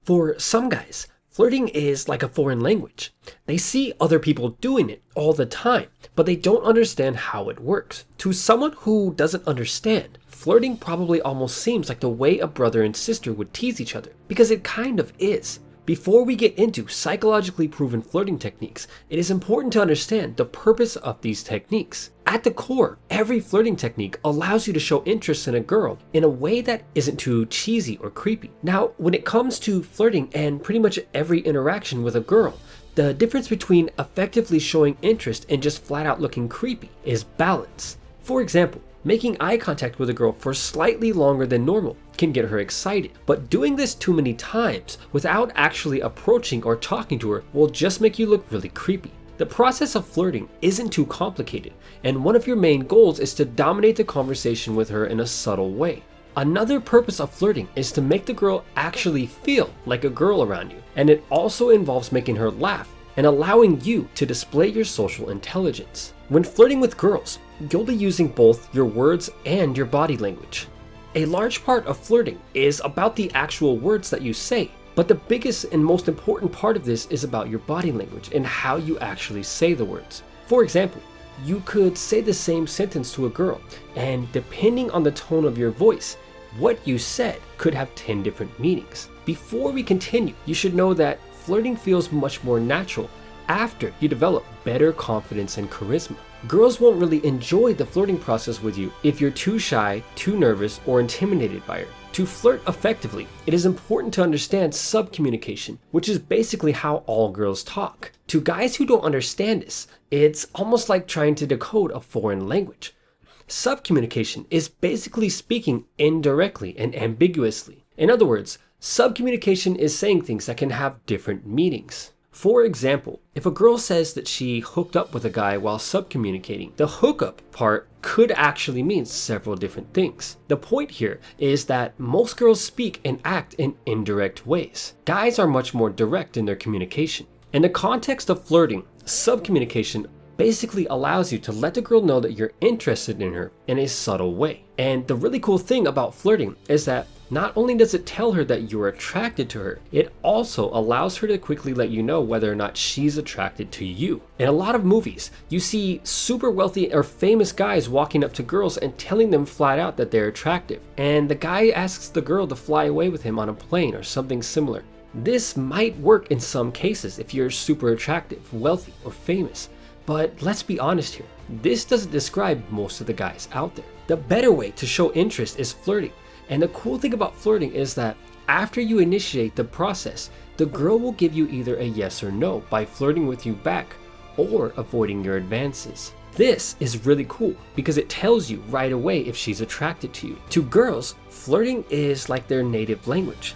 For some guys, flirting is like a foreign language. They see other people doing it all the time, but they don't understand how it works. To someone who doesn't understand, flirting probably almost seems like the way a brother and sister would tease each other, because it kind of is. Before we get into psychologically proven flirting techniques, it is important to understand the purpose of these techniques. At the core, every flirting technique allows you to show interest in a girl in a way that isn't too cheesy or creepy. Now, when it comes to flirting and pretty much every interaction with a girl, the difference between effectively showing interest and just flat out looking creepy is balance. For example, making eye contact with a girl for slightly longer than normal can get her excited, but doing this too many times without actually approaching or talking to her will just make you look really creepy. The process of flirting isn't too complicated, and one of your main goals is to dominate the conversation with her in a subtle way. Another purpose of flirting is to make the girl actually feel like a girl around you, and it also involves making her laugh and allowing you to display your social intelligence. When flirting with girls, you'll be using both your words and your body language. A large part of flirting is about the actual words that you say, but the biggest and most important part of this is about your body language and how you actually say the words. For example, you could say the same sentence to a girl, and depending on the tone of your voice, what you said could have 10 different meanings. Before we continue, you should know that flirting feels much more natural after you develop better confidence and charisma. Girls won't really enjoy the flirting process with you if you're too shy, too nervous, or intimidated by her. To flirt effectively, it is important to understand subcommunication, which is basically how all girls talk. To guys who don't understand this, it's almost like trying to decode a foreign language. Subcommunication is basically speaking indirectly and ambiguously. In other words, subcommunication is saying things that can have different meanings. For example, if a girl says that she hooked up with a guy while subcommunicating, the hookup part could actually mean several different things. The point here is that most girls speak and act in indirect ways. Guys are much more direct in their communication. In the context of flirting, subcommunication basically allows you to let the girl know that you're interested in her in a subtle way. And the really cool thing about flirting is that not only does it tell her that you're attracted to her, it also allows her to quickly let you know whether or not she's attracted to you. In a lot of movies, you see super wealthy or famous guys walking up to girls and telling them flat out that they're attractive. And the guy asks the girl to fly away with him on a plane or something similar. This might work in some cases if you're super attractive, wealthy, or famous. But let's be honest here, this doesn't describe most of the guys out there. The better way to show interest is flirting. And the cool thing about flirting is that after you initiate the process, the girl will give you either a yes or no by flirting with you back or avoiding your advances. This is really cool because it tells you right away if she's attracted to you. To girls, flirting is like their native language.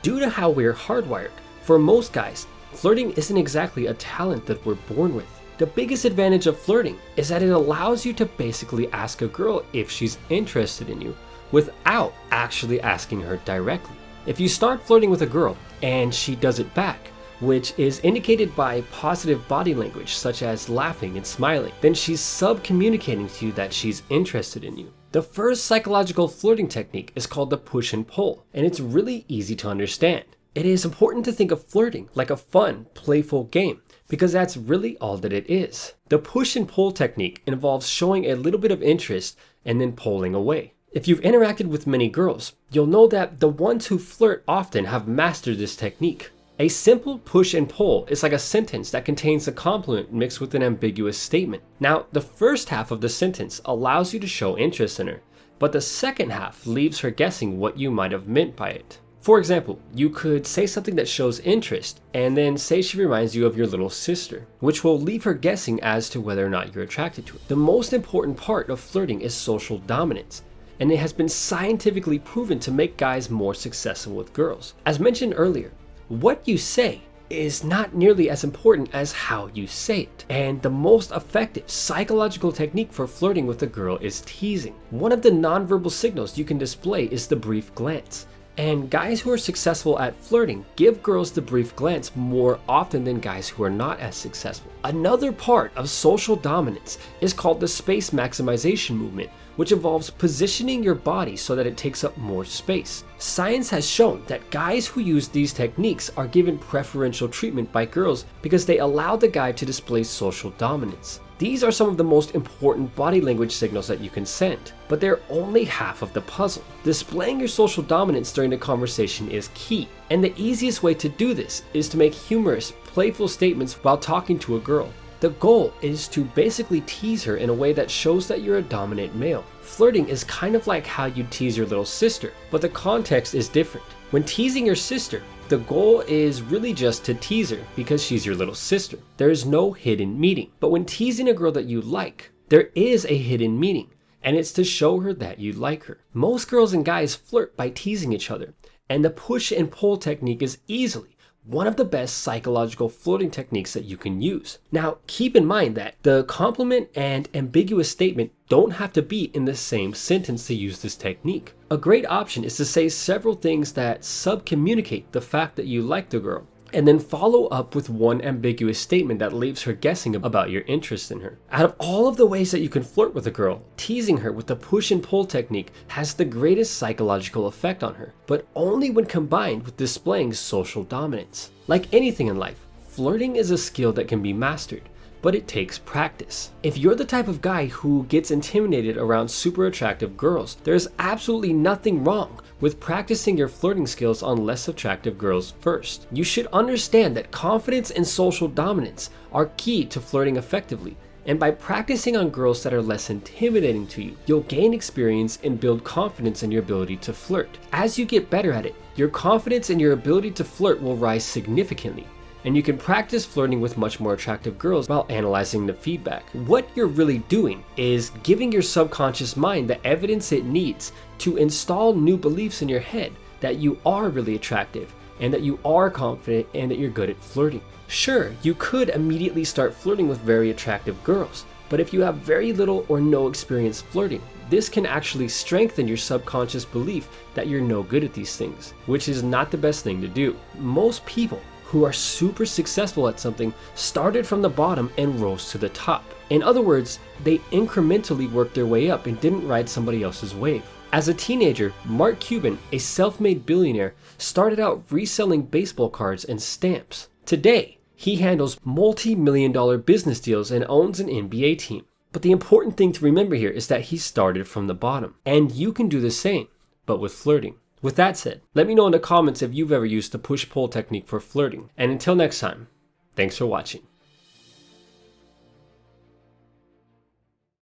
Due to how we're hardwired, for most guys, flirting isn't exactly a talent that we're born with. The biggest advantage of flirting is that it allows you to basically ask a girl if she's interested in you without actually asking her directly. If you start flirting with a girl and she does it back, which is indicated by positive body language such as laughing and smiling, then she's subcommunicating to you that she's interested in you. The first psychological flirting technique is called the push and pull, and it's really easy to understand. It is important to think of flirting like a fun, playful game, because that's really all that it is. The push and pull technique involves showing a little bit of interest and then pulling away. If you've interacted with many girls, you'll know that the ones who flirt often have mastered this technique. A simple push and pull is like a sentence that contains a compliment mixed with an ambiguous statement. Now, the first half of the sentence allows you to show interest in her, but the second half leaves her guessing what you might have meant by it. For example, you could say something that shows interest and then say she reminds you of your little sister, which will leave her guessing as to whether or not you're attracted to her. The most important part of flirting is social dominance, and it has been scientifically proven to make guys more successful with girls. As mentioned earlier, what you say is not nearly as important as how you say it. And the most effective psychological technique for flirting with a girl is teasing. One of the nonverbal signals you can display is the brief glance. And guys who are successful at flirting give girls the brief glance more often than guys who are not as successful. Another part of social dominance is called the space maximization movement, which involves positioning your body so that it takes up more space. Science has shown that guys who use these techniques are given preferential treatment by girls because they allow the guy to display social dominance. These are some of the most important body language signals that you can send, but they're only half of the puzzle. Displaying your social dominance during the conversation is key, and the easiest way to do this is to make humorous, playful statements while talking to a girl. The goal is to basically tease her in a way that shows that you're a dominant male. Flirting is kind of like how you tease your little sister, but the context is different. When teasing your sister, the goal is really just to tease her because she's your little sister. There is no hidden meaning. But when teasing a girl that you like, there is a hidden meaning, and it's to show her that you like her. Most girls and guys flirt by teasing each other, and the push and pull technique is easily one of the best psychological flirting techniques that you can use. Now, keep in mind that the compliment and ambiguous statement don't have to be in the same sentence to use this technique. A great option is to say several things that subcommunicate the fact that you like the girl, and then follow up with one ambiguous statement that leaves her guessing about your interest in her. Out of all of the ways that you can flirt with a girl, teasing her with the push and pull technique has the greatest psychological effect on her, but only when combined with displaying social dominance. Like anything in life, flirting is a skill that can be mastered, but it takes practice. If you're the type of guy who gets intimidated around super attractive girls, there's absolutely nothing wrong with practicing your flirting skills on less attractive girls first. You should understand that confidence and social dominance are key to flirting effectively, and by practicing on girls that are less intimidating to you, you'll gain experience and build confidence in your ability to flirt. As you get better at it, your confidence and your ability to flirt will rise significantly, and you can practice flirting with much more attractive girls while analyzing the feedback. What you're really doing is giving your subconscious mind the evidence it needs to install new beliefs in your head that you are really attractive, and that you are confident, and that you're good at flirting. Sure, you could immediately start flirting with very attractive girls, but if you have very little or no experience flirting, this can actually strengthen your subconscious belief that you're no good at these things, which is not the best thing to do. Most people who are super successful at something started from the bottom and rose to the top. In other words, they incrementally worked their way up and didn't ride somebody else's wave. As a teenager, Mark Cuban, a self-made billionaire, started out reselling baseball cards and stamps. Today, he handles multi-million-dollar business deals and owns an NBA team. But the important thing to remember here is that he started from the bottom, and you can do the same, but with flirting. With that said, let me know in the comments if you've ever used the push-pull technique for flirting. And until next time, thanks for watching.